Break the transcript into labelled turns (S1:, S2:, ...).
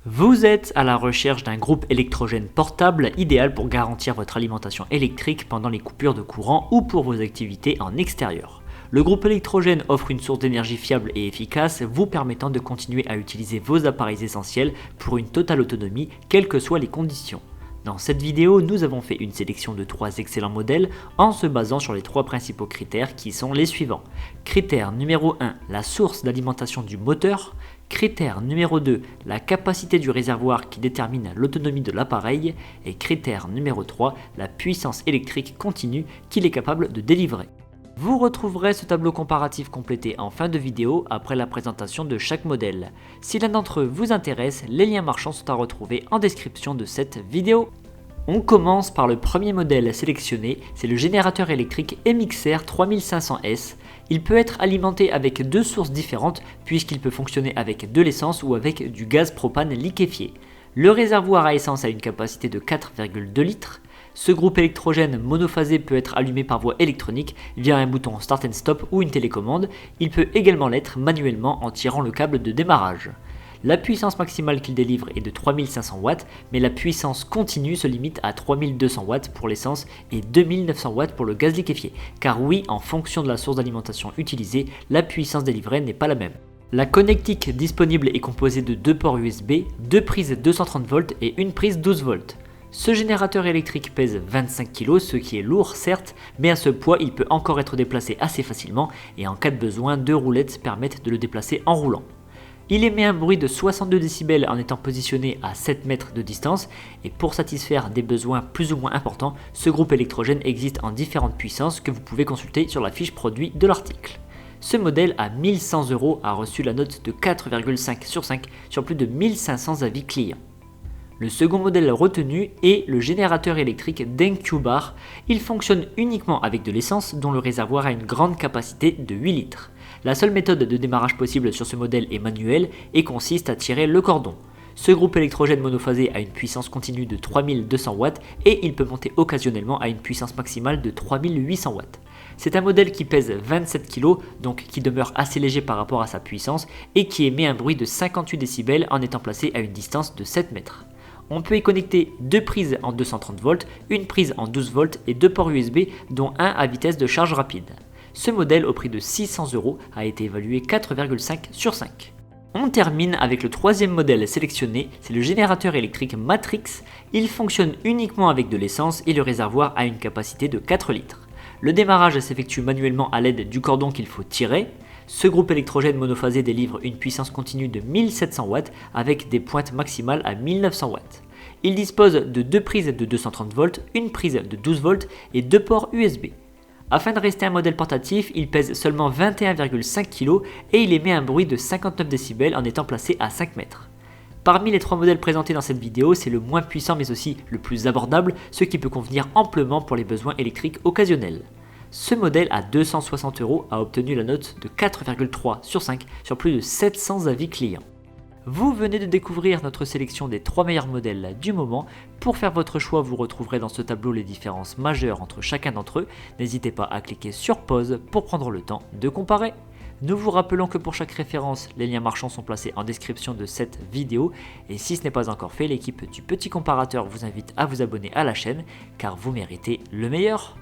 S1: Vous êtes à la recherche d'un groupe électrogène portable idéal pour garantir votre alimentation électrique pendant les coupures de courant ou pour vos activités en extérieur. Le groupe électrogène offre une source d'énergie fiable et efficace, vous permettant de continuer à utiliser vos appareils essentiels pour une totale autonomie, quelles que soient les conditions. Dans cette vidéo, nous avons fait une sélection de 3 excellents modèles en se basant sur les 3 principaux critères qui sont les suivants. Critère numéro 1, la source d'alimentation du moteur. Critère numéro 2, la capacité du réservoir qui détermine l'autonomie de l'appareil. Et critère numéro 3, la puissance électrique continue qu'il est capable de délivrer. Vous retrouverez ce tableau comparatif complété en fin de vidéo après la présentation de chaque modèle. Si l'un d'entre eux vous intéresse, les liens marchands sont à retrouver en description de cette vidéo. On commence par le premier modèle sélectionné, c'est le générateur électrique MXR 3500S. Il peut être alimenté avec 2 sources différentes puisqu'il peut fonctionner avec de l'essence ou avec du gaz propane liquéfié. Le réservoir à essence a une capacité de 4,2 litres. Ce groupe électrogène monophasé peut être allumé par voie électronique via un bouton Start and Stop ou une télécommande. Il peut également l'être manuellement en tirant le câble de démarrage. La puissance maximale qu'il délivre est de 3500 watts, mais la puissance continue se limite à 3200 watts pour l'essence et 2900 watts pour le gaz liquéfié. Car oui, en fonction de la source d'alimentation utilisée, la puissance délivrée n'est pas la même. La connectique disponible est composée de 2 ports USB, 2 prises 230 volts et une prise 12 volts. Ce générateur électrique pèse 25 kg, ce qui est lourd certes, mais à ce poids il peut encore être déplacé assez facilement et en cas de besoin, 2 roulettes permettent de le déplacer en roulant. Il émet un bruit de 62 décibels en étant positionné à 7 mètres de distance et pour satisfaire des besoins plus ou moins importants, ce groupe électrogène existe en différentes puissances que vous pouvez consulter sur la fiche produit de l'article. Ce modèle à 1100 € a reçu la note de 4,5 sur 5 sur plus de 1500 avis clients. Le second modèle retenu est le générateur électrique Denkubar. Il fonctionne uniquement avec de l'essence dont le réservoir a une grande capacité de 8 litres. La seule méthode de démarrage possible sur ce modèle est manuelle et consiste à tirer le cordon. Ce groupe électrogène monophasé a une puissance continue de 3200 watts et il peut monter occasionnellement à une puissance maximale de 3800 watts. C'est un modèle qui pèse 27 kg, donc qui demeure assez léger par rapport à sa puissance et qui émet un bruit de 58 décibels en étant placé à une distance de 7 mètres. On peut y connecter 2 prises en 230 volts, une prise en 12 volts et 2 ports USB dont un à vitesse de charge rapide. Ce modèle au prix de 600 € a été évalué 4,5 sur 5. On termine avec le troisième modèle sélectionné, c'est le générateur électrique Matrix. Il fonctionne uniquement avec de l'essence et le réservoir a une capacité de 4 litres. Le démarrage s'effectue manuellement à l'aide du cordon qu'il faut tirer. Ce groupe électrogène monophasé délivre une puissance continue de 1700 watts avec des pointes maximales à 1900 watts. Il dispose de 2 prises de 230 volts, une prise de 12 volts et 2 ports USB. Afin de rester un modèle portatif, il pèse seulement 21,5 kg et il émet un bruit de 59 décibels en étant placé à 5 mètres. Parmi les 3 modèles présentés dans cette vidéo, c'est le moins puissant mais aussi le plus abordable, ce qui peut convenir amplement pour les besoins électriques occasionnels. Ce modèle à 260 € a obtenu la note de 4,3 sur 5 sur plus de 700 avis clients. Vous venez de découvrir notre sélection des 3 meilleurs modèles du moment. Pour faire votre choix, vous retrouverez dans ce tableau les différences majeures entre chacun d'entre eux. N'hésitez pas à cliquer sur pause pour prendre le temps de comparer. Nous vous rappelons que pour chaque référence, les liens marchands sont placés en description de cette vidéo. Et si ce n'est pas encore fait, l'équipe du Petit Comparateur vous invite à vous abonner à la chaîne car vous méritez le meilleur.